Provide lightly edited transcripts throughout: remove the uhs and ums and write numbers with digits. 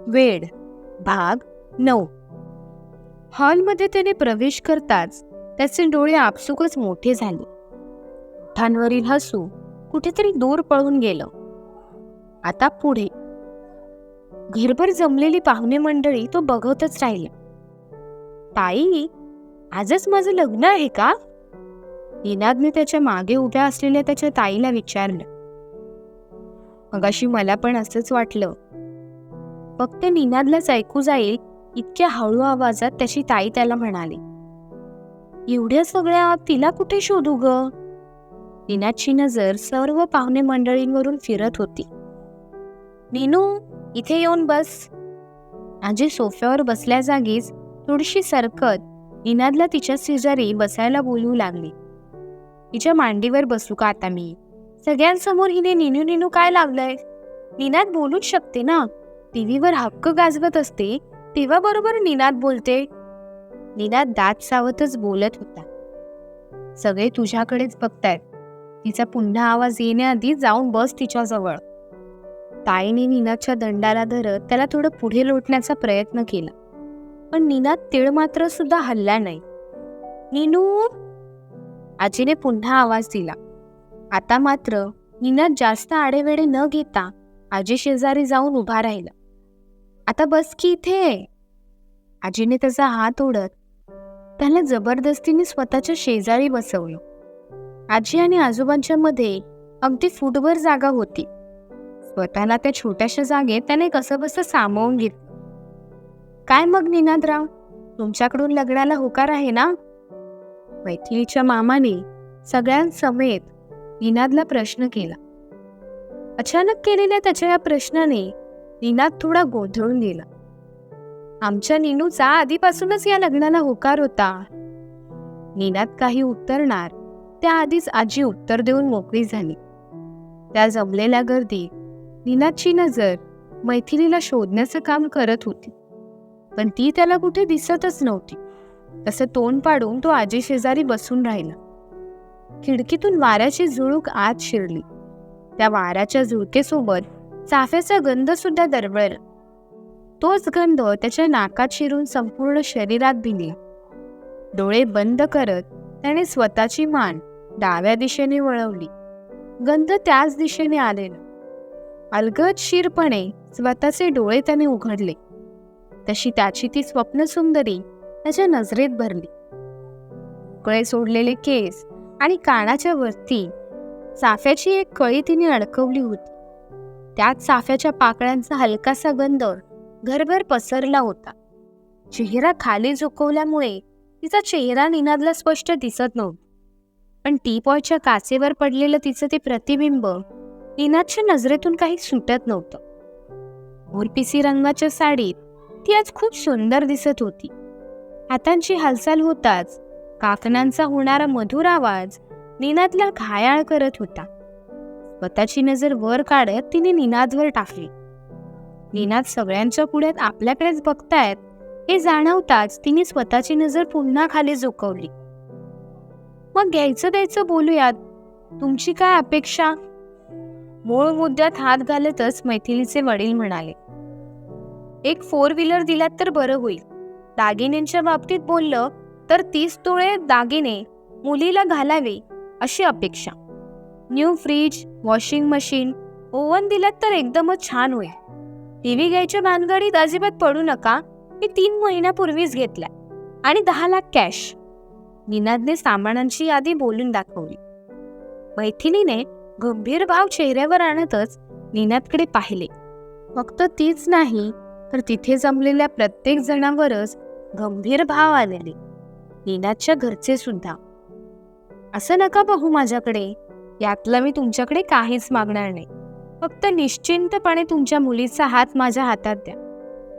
वेड भाग 9. हॉलमध्ये त्याने प्रवेश करताच त्याचे डोळे आपसुकच मोठे झाले. ओठांवरील हसू कुठेतरी दूर पळून गेलं. आता पुढे घरभर जमलेली पाहुणे मंडळी तो बघतच राहिला. ताई, आजच माझं लग्न आहे का? निनादने त्याच्या मागे उभ्या असलेल्या त्याच्या ताईला विचारलं. मगाशी मला पण असंच वाटलं. फक्त निनादलाच ऐकू जाईल इतक्या हळू आवाजात त्याची ताई त्याला म्हणाली. एवढ्या सगळ्या तिला कुठे शोधू ग? निनादची नजर सर्व पाहुणे मंडळींवरून फिरत होती. नीनू, इथे येऊन बस. आजी सोफ्यावर बसल्या जागीच थोडीशी सरकत निनादला तिच्या शेजारी बसायला बोलवू लागली. तिच्या मांडीवर बसू का आता मी? सगळ्यांसमोर हिने नीनू नीनू काय लावलंय? निनाद बोलूच शकते ना. टीव्हीवर हक्क गाजवत असते तेव्हा बरोबर निनाद बोलते. निनाद दात सावतच बोलत होता. सगळे तुझ्याकडेच बघतायत. तिचा पुन्हा आवाज येण्याआधी जाऊन बस तिच्याजवळ. ताईने निनादच्या दंडाला धरत त्याला थोडं पुढे लोटण्याचा प्रयत्न केला, पण निनाद तीळ मात्र सुद्धा हलला नाही. नीनू, आजीने पुन्हा आवाज दिला. आता मात्र निनाद जास्त आडेवेडे न घेता आजी शेजारी जाऊन उभा राहिला. आता बस की इथे. आजीने त्याचा हात ओढत त्याला जबरदस्तीने स्वतःच्या शेजारी बसवलं. आजी आणि आजोबांच्या मध्ये अगदी फुटभर जागा होती. स्वतःला त्या छोट्याशा जागेत त्याने कसं बसं सामावून घेतलं. काय मग निनादराव, तुमच्याकडून लग्नाला होकार आहे ना? मैथिलीच्या मामाने सगळ्यांसमेत निनादला प्रश्न केला. अचानक केलेल्या त्याच्या या प्रश्नाने निनाद थोडा गोंधळून गेला. आमच्या नीनूचा आधीपासूनच या लग्नाला होकार होता. निनाद काही उत्तरणार त्याआधीच आजी उत्तर देऊन मोकळी झाली. त्या जमलेल्या गर्दीत निनादची नजर मैथिलीला शोधण्याचं काम करत होती, पण ती त्याला कुठे दिसतच नव्हती. तसं तोंड पाडून तो आजी शेजारी बसून राहिला. खिडकीतून वाऱ्याची झुळूक आत शिरली. त्या वाऱ्याच्या झुळकेसोबत चाफ्याचा गंध सुद्धा दरवळला. तोच गंध त्याच्या नाकात शिरून संपूर्ण शरीरात भिनला. डोळे बंद करत त्याने स्वतःची मान डाव्या दिशेने वळवली. गंध त्याच दिशेने आलेला. अलगदशीरपणे स्वतःचे डोळे त्याने उघडले. तशी त्याची ती स्वप्नसुंदरी त्याच्या नजरेत भरली. कळे सोडलेले केस आणि कानाच्या वरती चाफ्याची एक कळी तिने अडकवली होती. त्यात चाफ्याच्या पाकळ्यांचा हलकासा गंध घरभर पसरला होता. चेहरा खाली झुकवल्यामुळे तिचा चेहरा निनादला स्पष्ट दिसत नव्हता, पण टीपॉयच्या काचेवर पडलेलं तिचं ते प्रतिबिंब निनादच्या नजरेतून काही सुटत नव्हतं. मोरपिसी रंगाच्या साडीत ती आज खूप सुंदर दिसत होती. हातांची हालचाल होताच काकणांचा होणारा मधुर आवाज निनादला घायाळ करत होता. स्वतःची नजर वर काढत तिने निनादवर टाकली. निनाद सगळ्यांच्या पुढ्यात आपल्याकडेच बघतायत हे जाणवताच तिने स्वतःची नजर पुन्हा खाली झुकवली. मग घ्यायचं द्यायचं बोलूयात. तुमची काय अपेक्षा? मूळ मुद्द्यात हात घालतच मैथिलीचे वडील म्हणाले. एक 4 व्हीलर दिलात तर बरं होईल. दागिन्यांच्या बाबतीत बोललं तर 30 तोळे दागिने मुलीला घालावे अशी अपेक्षा. New fridge, washing machine, oven दिलात तर एकदमच छान होईल. टीव्ही घ्यायच्या भानगडीत अजिबात पडू नका. मी 3 महिन्यापूर्वीच घेतला आणि 10 लाख कॅश. निनादने सामानांची यादी बोलून दाखवली. मैथिलीने गंभीर भाव चेहऱ्यावर आणतच निनादकडे पाहिले. फक्त तीच नाही तर तिथे जमलेल्या प्रत्येक जणांवरच गंभीर भाव आलेले, निनादच्या घरचे सुद्धा. असं नका बघू माझ्याकडे. यातलं मी तुमच्याकडे काहीच मागणार नाही. फक्त निश्चिंतपणे तुमच्या मुलीचा हात माझ्या हातात द्या.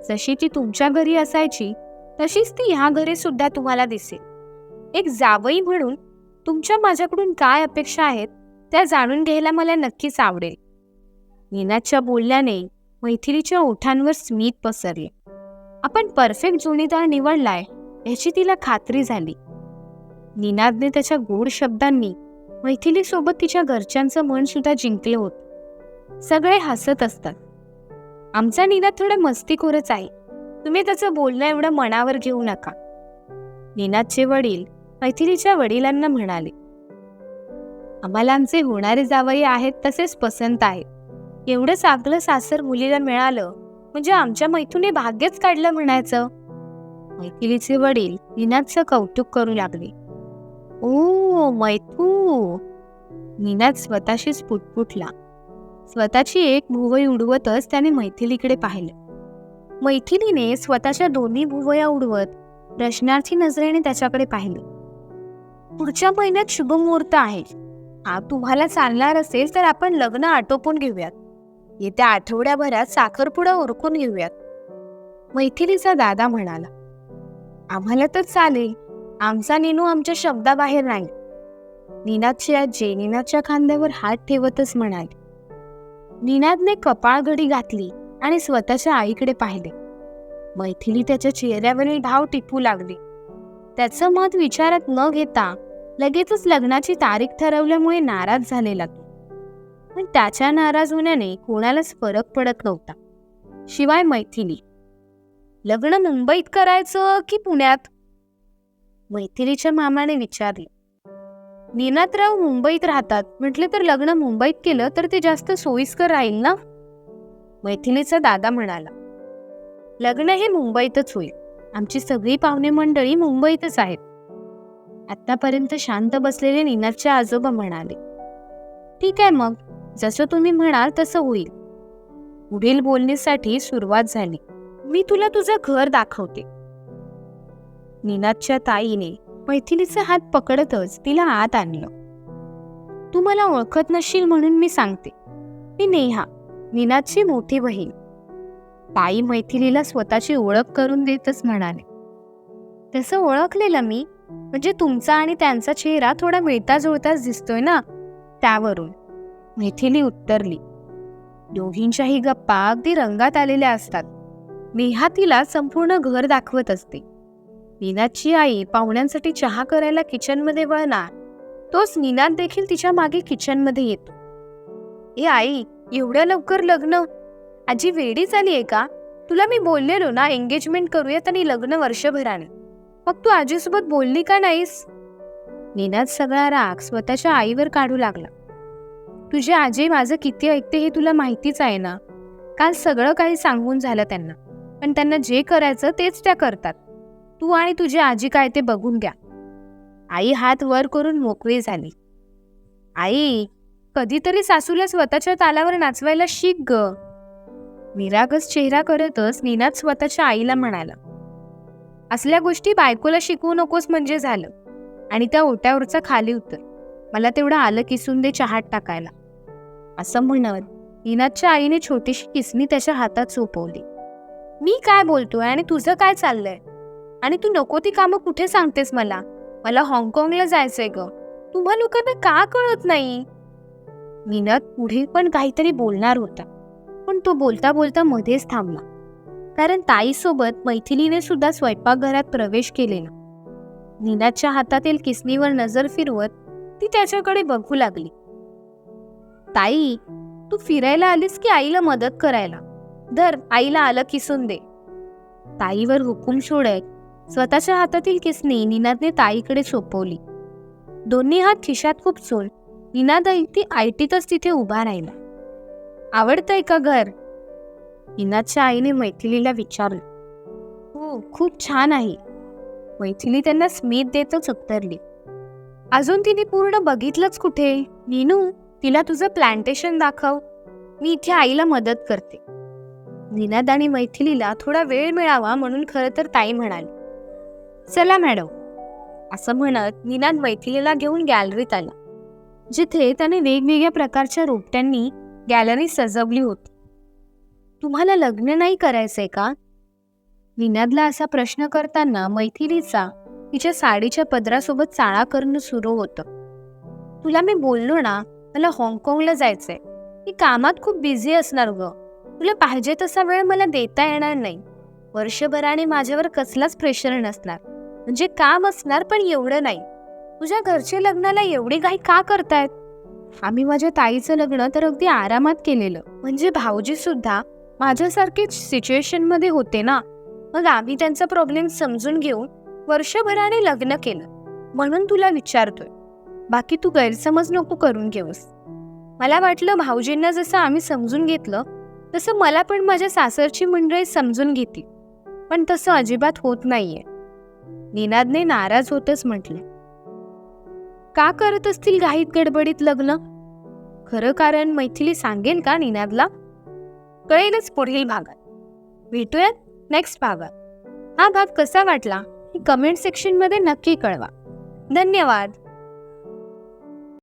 जशी ती तुमच्या घरी असायची तशीच ती ह्या घरी सुद्धा तुम्हाला दिसेल. एक जावई म्हणून तुमच्या माझ्याकडून काय अपेक्षा आहेत त्या जाणून घ्यायला मला नक्कीच आवडेल. निनादच्या बोलल्याने मैथिलीच्या ओठांवर स्मित पसरले. आपण परफेक्ट जोडीदार निवडलाय याची तिला खात्री झाली. निनादने त्याच्या गोड शब्दांनी मैथिलीसोबत तिच्या घरच्यांचं मन सुद्धा जिंकलं होतं. सगळे हसत असतात. आमचा निनाद थोडा मस्तीखोरच आहे. तुम्ही त्याचं बोलणं एवढं मनावर घेऊ नका. निनादचे वडील मैथिलीच्या वडिलांना म्हणाले, आम्हाला आमचे होणारे जावई आहेत तसेच पसंत आहेत. एवढं चांगलं सासर मुलीला मिळालं म्हणजे आमच्या मैथूने भाग्यच काढलं म्हणायचं. मैथिलीचे वडील निनादचं कौतुक करू लागले. ओ मैथू. निनाद स्वतःशीच पुटपुटला. स्वतःची एक भुवई उडवतच त्याने मैथिलीकडे पाहिलं. मैथिलीने स्वतःच्या दोन्ही भुवया उडवत प्रश्नार्थी नजरेने त्याच्याकडे पाहिले. पुढच्या महिन्यात शुभमुहूर्त आहे. तुम्हाला चालणार असेल तर आपण लग्न आटोपून घेऊयात. येत्या आठवड्याभरात साखरपुडा उरकून घेऊयात. मैथिलीचा दादा म्हणाला, आम्हाला तर चालेल. आमचा नीनू आमच्या शब्दाबाहेर नाही. निनादची आजी निनादच्या खांद्यावर हात ठेवतच म्हणाली. निनादने कपाळघडी घातली आणि स्वतःच्या आईकडे पाहिले. मैथिली त्याच्या चेहऱ्यावरील भाव टिपू लागली. त्याचं मत विचारात न घेता लगेचच लग्नाची तारीख ठरवल्यामुळे नाराज झालेला तो. पण त्याच्या नाराज होण्याने कोणालाच फरक पडत नव्हता, शिवाय मैथिली. लग्न मुंबईत करायचं की पुण्यात? मैथिलीच्या मामाने विचारले. निनादराव मुंबईत राहतात म्हटले तर लग्न मुंबईत केलं तर ते जास्त सोयीस्कर राहील ना? मैथिलीचा दादा म्हणाला, लग्न हे मुंबईतच होईल. आमची सगळी पाहुणे मंडळी मुंबईतच आहेत. आतापर्यंत शांत बसलेले निनादचे आजोबा म्हणाले, ठीक आहे मग, जसं तुम्ही म्हणाल तसं होईल. पुढील बोलण्यासाठी सुरुवात झाली. मी तुला तुझं घर दाखवते. निनादच्या ताईने मैथिलीचा हात पकडतच तिला आत आणलं. तू मला ओळखत नसशील म्हणून मी सांगते, मी नेहा, निनादची मोठी बहीण. ताई मैथिलीला स्वतःची ओळख करून देतच म्हणाले, तसं ओळखलेलं मी, म्हणजे तुमचा आणि त्यांचा चेहरा थोडा मिळता जुळताच दिसतोय ना, त्यावरून. मैथिली उत्तरली. दोघींच्याही गप्पा अगदी रंगात आलेल्या असतात. नेहा तिला संपूर्ण घर दाखवत असते. निनादची आई पाहुण्यांसाठी चहा करायला किचनमध्ये वळणार, तोच निनाद देखील तिच्या मागे किचनमध्ये येतो. ए आई, एवढ्या लवकर लग्न? आजी वेडी झाली आहे का? तुला मी बोललेलो ना एंगेजमेंट करूयात आणि लग्न वर्षभराने. मग तू आजीसोबत बोलली का नाहीस? निनाद सगळा राग स्वतःच्या आईवर काढू लागला. तुझी आजी माझं किती ऐकते हे तुला माहितीच आहे ना. काल सगळं काही सांगून झालं त्यांना, पण त्यांना जे करायचं तेच त्या करतात. तू आणि तुझी आजी काय ते बघून घ्या. आई हात वर करून मोकळी झाली. आई, कधीतरी सासूला स्वतःच्या तालावर नाचवायला शिक ग. निरागस चेहरा करतच निनाद स्वतःच्या आईला म्हणाला, असल्या गोष्टी बायकोला शिकवू नकोस म्हणजे झालं. आणि त्या ओट्यावरचा खाली उतर. मला तेवढं आलं किसून दे चहात टाकायला. असं म्हणत निनादच्या आईने छोटीशी किसणी त्याच्या हातात सोपवली. मी काय बोलतोय आणि तुझं काय चाललंय? आणि तू नको ती कामं कुठे सांगतेस मला? मला हाँगकाँगला जायचंय ग. तुम्हा लोकांना का कळत नाही? निनाद पुढे पण काहीतरी बोलणार होता, पण तो बोलता बोलता मध्येच थांबला. कारण ताईसोबत मैथिलीने सुद्धा स्वयंपाकघरात प्रवेश केलेला. निनादच्या हातातील किसनीवर नजर फिरवत ती त्याच्याकडे बघू लागली. ताई, तू फिरायला आलीस की आईला मदत करायला? धर, आईला आलं किसून दे. ताईवर हुकूम सोडत स्वतःच्या हातातील किसणी निनादने ताईकडे सोपवली. दोन्ही हात खिशात खुपसून निनाद ती आयटीतच तिथे उभा राहिला. आवडतंय का घर? निनादच्या आईने मैथिलीला विचारलं. हो, खूप छान आहे. मैथिली त्यांना स्मित देतच उत्तरली. अजून तिने पूर्ण बघितलंच कुठे? नीनू, तिला तुझं प्लांटेशन दाखव. मी इथे आईला मदत करते. निनाद आणि मैथिलीला थोडा वेळ मिळावा म्हणून खरं तर ताई म्हणाली, चला मॅडम. असं म्हणत निनाद मैथिलीला घेऊन गॅलरीत आला, जिथे त्याने वेगवेगळ्या प्रकारच्या रोपट्यांनी गॅलरी सजवली होती. तुम्हाला लग्न नाही करायचंय का? निनादला असा प्रश्न करताना मैथिलीचा तिच्या साडीच्या पदरासोबत चाळा करणं सुरू होतं. तुला मी बोललो ना, मला हाँगकाँगला जायचंय. मी कामात खूप बिझी असणार ग. तुला पाहिजे तसा वेळ मला देता येणार नाही. वर्षभराने माझ्यावर कसलाच प्रेशर नसणार. म्हणजे काम असणार पण एवढं नाही. तुझ्या घरचे लग्नाला एवढी घाई का करतायत? आम्ही माझ्या ताईचं लग्न तर अगदी आरामात केलेलं. म्हणजे भाऊजी सुद्धा माझ्यासारखीच सिच्युएशनमध्ये होते ना, मग आम्ही त्यांचा प्रॉब्लेम समजून घेऊन वर्षभराने लग्न केलं. म्हणून तुला विचारतोय. बाकी तू गैरसमज नको करून घेऊस. मला वाटलं भाऊजींना जसं आम्ही समजून घेतलं तसं मला पण माझ्या सासरची मंडळी समजून घेतील, पण तसं अजिबात होत नाहीये. निनादने नाराज होतच म्हटलं. का करत असतील घाईत गडबडीत लग्न? खरं कारण मैथिली सांगेल का निनादला? कळेलच पुढील भागात. भेटूयात नेक्स्ट भागात. हा भाग कसा वाटला हे कमेंट सेक्शनमध्ये नक्की कळवा. धन्यवाद.